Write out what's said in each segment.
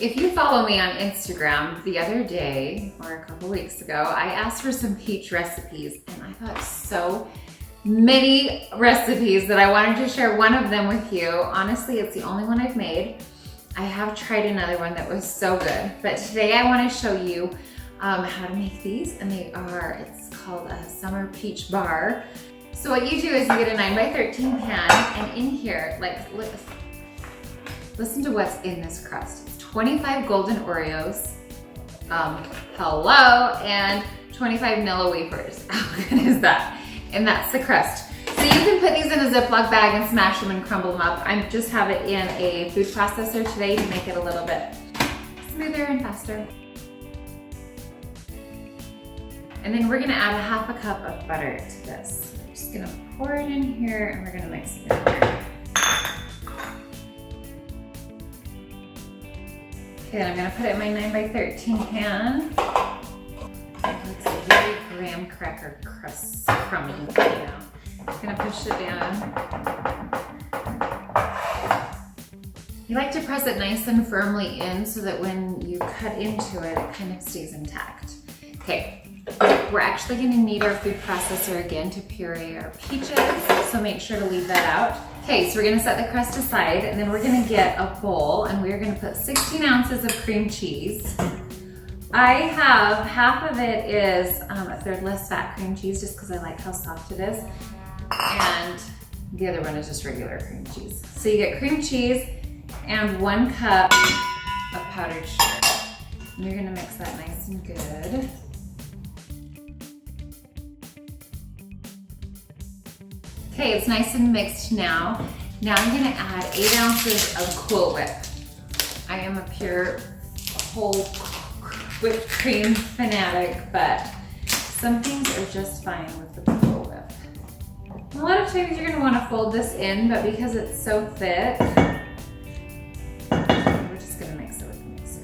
If you follow me on Instagram, the other day, or a couple weeks ago, I asked for some peach recipes, and I got so many recipes that I wanted to share one of them with you. Honestly, it's the only one I've made. I have tried another one that was so good, but today I want to show you how to make these, and it's called a summer peach bar. So what you do is you get a 9x13 pan, and in here, listen to what's in this crust. It's 25 Golden Oreos, and 25 Vanilla Wafers. How good is that? And that's the crust. So you can put these in a Ziploc bag and smash them and crumble them up. I just have it in a food processor today to make it a little bit smoother and faster. And then we're gonna add a half a cup of butter to this. I'm just gonna pour it in here and we're gonna mix it in here. Okay, I'm gonna put it in my 9x13 pan. It's a very graham cracker crust crummy right now. I'm gonna push it down. You like to press it nice and firmly in so that when you cut into it, it kind of stays intact. Okay, we're actually gonna need our food processor again to puree our peaches, so make sure to leave that out. Okay, so we're gonna set the crust aside, and then we're gonna get a bowl, and we're gonna put 16 ounces of cream cheese. I have, half of it is a third less fat cream cheese, just because I like how soft it is, and the other one is just regular cream cheese. So you get cream cheese and 1 cup of powdered sugar. And you're gonna mix that nice and good. Okay, it's nice and mixed now. Now I'm gonna add 8 ounces of Cool Whip. I am a pure whole whipped cream fanatic, but some things are just fine with the Cool Whip. A lot of times you're gonna wanna fold this in, but because it's so thick, we're just gonna mix it with the mixer.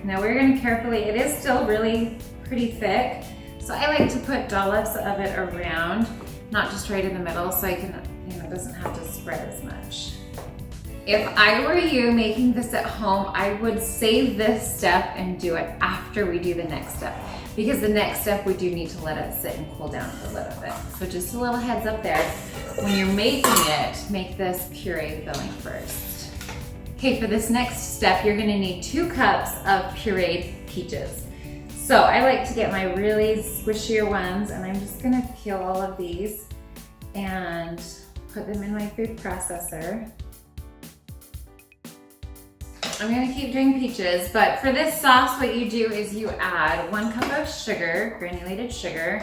Now we're gonna carefully, it is still really pretty thick, so I like to put dollops of it around, not just right in the middle, so I can, it doesn't have to spread as much. If I were you making this at home, I would save this step and do it after we do the next step, because the next step we do need to let it sit and cool down a little bit. So just a little heads up there. When you're making it, make this puree going first. Okay, for this next step, you're gonna need 2 cups of pureed peaches. So I like to get my really squishier ones, and I'm just gonna peel all of these and put them in my food processor. I'm gonna keep doing peaches, but for this sauce, what you do is you add 1 cup of sugar, granulated sugar,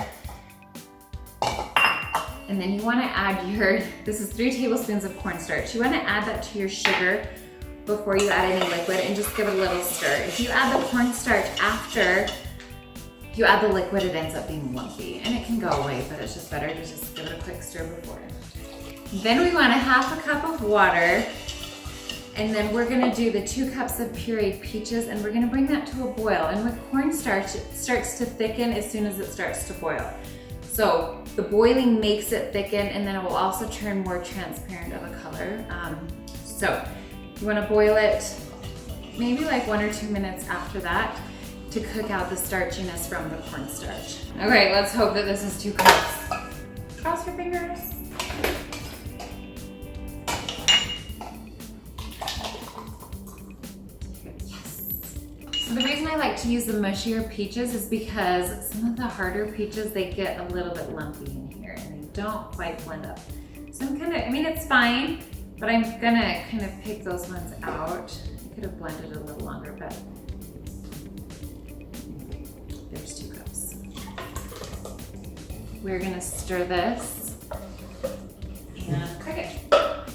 and then you wanna add this is 3 tablespoons of cornstarch. You wanna add that to your sugar before you add any liquid and just give it a little stir. If you add the cornstarch after you add the liquid, it ends up being lumpy, and it can go away, but it's just better to just give it a quick stir before. Then we want a half a cup of water, and then we're gonna do the 2 cups of pureed peaches, and we're gonna bring that to a boil. And with cornstarch, it starts to thicken as soon as it starts to boil. So the boiling makes it thicken, and then it will also turn more transparent of a color. So you wanna boil it maybe like 1 or 2 minutes after that to cook out the starchiness from the cornstarch. Okay, let's hope that this is 2 cups. Cross your fingers. So the reason I like to use the mushier peaches is because some of the harder peaches, they get a little bit lumpy in here and they don't quite blend up. So it's fine, but I'm gonna kind of pick those ones out. I could have blended it a little longer, but there's 2 cups. We're gonna stir this and cook it.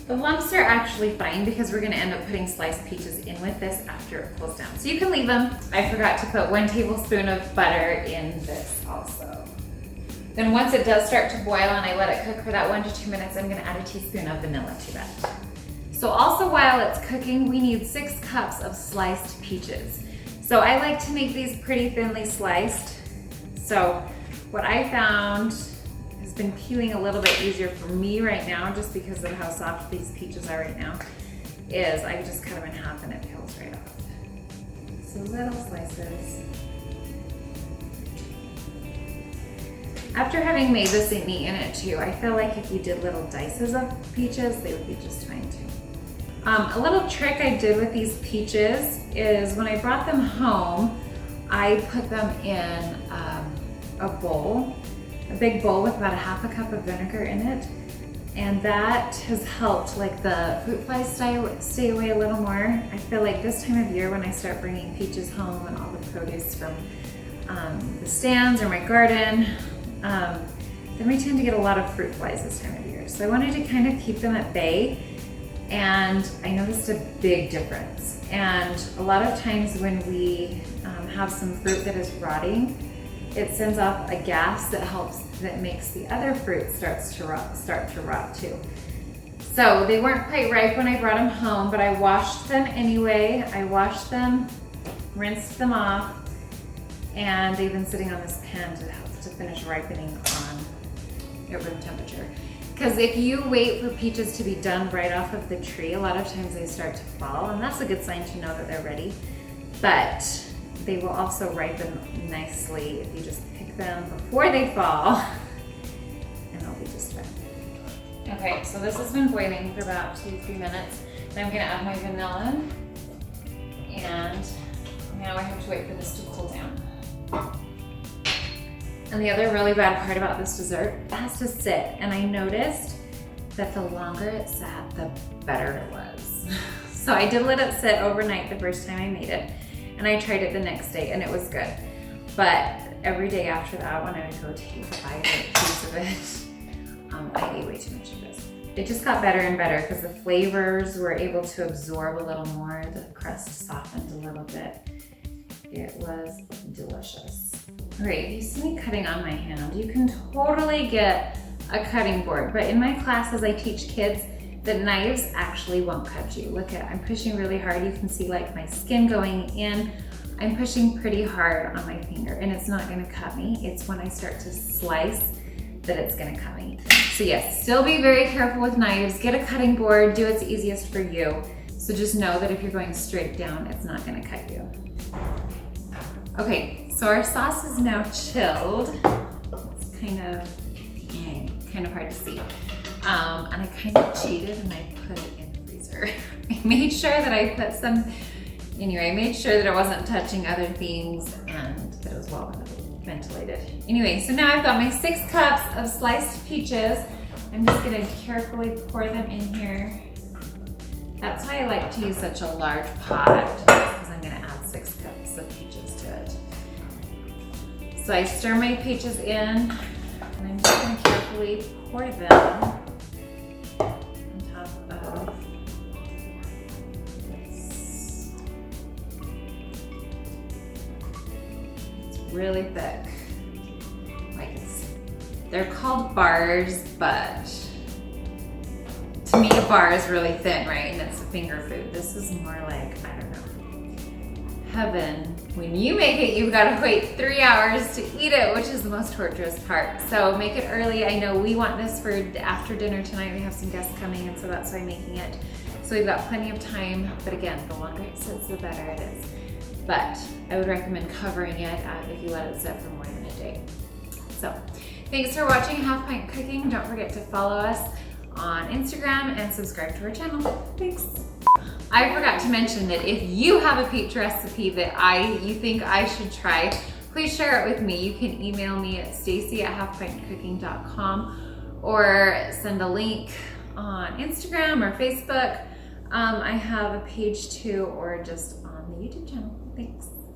The lumps are actually fine because we're gonna end up putting sliced peaches in with this after it cools down. So you can leave them. I forgot to put 1 tablespoon of butter in this also. Then once it does start to boil and I let it cook for that 1 to 2 minutes, I'm gonna add a teaspoon of vanilla to that. So also while it's cooking, we need 6 cups of sliced peaches. So I like to make these pretty thinly sliced. So what I found is been peeling a little bit easier for me right now, just because of how soft these peaches are right now, is I just cut them in half and it peels right off. So little slices. After having made this and eaten it too, I feel like if you did little dices of peaches, they would be just fine too. A little trick I did with these peaches is when I brought them home, I put them in a bowl, a big bowl with about 1/2 cup of vinegar in it. And that has helped like the fruit flies stay away a little more. I feel like this time of year when I start bringing peaches home and all the produce from the stands or my garden, then we tend to get a lot of fruit flies this time of year. So I wanted to kind of keep them at bay, and I noticed a big difference. And a lot of times when we have some fruit that is rotting, it sends off a gas that makes the other fruit start to rot too. So they weren't quite ripe when I brought them home, but I washed them anyway. I washed them, rinsed them off, and they've been sitting on this pan to finish ripening at room temperature. Because if you wait for peaches to be done right off of the tree, a lot of times they start to fall, and that's a good sign to know that they're ready. But they will also ripen nicely if you just pick them before they fall, and they'll be just fine. Okay, so this has been boiling for about 2-3 minutes. Then I'm gonna add my vanilla, and now I have to wait for this to cool down. And the other really bad part about this dessert, it has to sit. And I noticed that the longer it sat, the better it was. So I did let it sit overnight the first time I made it. And I tried it the next day and it was good. But every day after that, when I would go take a bite or a piece of it, I ate way too much of this. It just got better and better because the flavors were able to absorb a little more. The crust softened a little bit. It was delicious. All right, you see me cutting on my hand. You can totally get a cutting board, but in my classes I teach kids that knives actually won't cut you. Look at, I'm pushing really hard. You can see like my skin going in. I'm pushing pretty hard on my finger and it's not gonna cut me. It's when I start to slice that it's gonna cut me. So yes, still be very careful with knives. Get a cutting board, do what's easiest for you. So just know that if you're going straight down, it's not gonna cut you. Okay, so our sauce is now chilled. It's kind of hard to see. And I kind of cheated and I put it in the freezer. I made sure that I put some, anyway, I made sure that it wasn't touching other things and that it was well ventilated. Anyway, so now I've got my 6 cups of sliced peaches. I'm just gonna carefully pour them in here. That's why I like to use such a large pot, because I'm gonna add 6 cups of peaches to it. So I stir my peaches in, and I'm just gonna carefully pour them on top of this. It's really thick. They're called bars, but to me a bar is really thin, right? And it's a finger food. This is more like, I don't know, heaven. When you make it, you've got to wait 3 hours to eat it, which is the most torturous part. So make it early. I know we want this for after dinner tonight. We have some guests coming, and so that's why I'm making it. So we've got plenty of time, but again, the longer it sits, the better it is. But I would recommend covering it if you let it sit for more than a day. So thanks for watching HalfPint Cooking. Don't forget to follow us on Instagram and subscribe to our channel. Thanks. I forgot to mention that if you have a peach recipe that you think I should try, please share it with me. You can email me at stacy@halfpintcooking.com or send a link on Instagram or Facebook. I have a page too, or just on the YouTube channel. Thanks.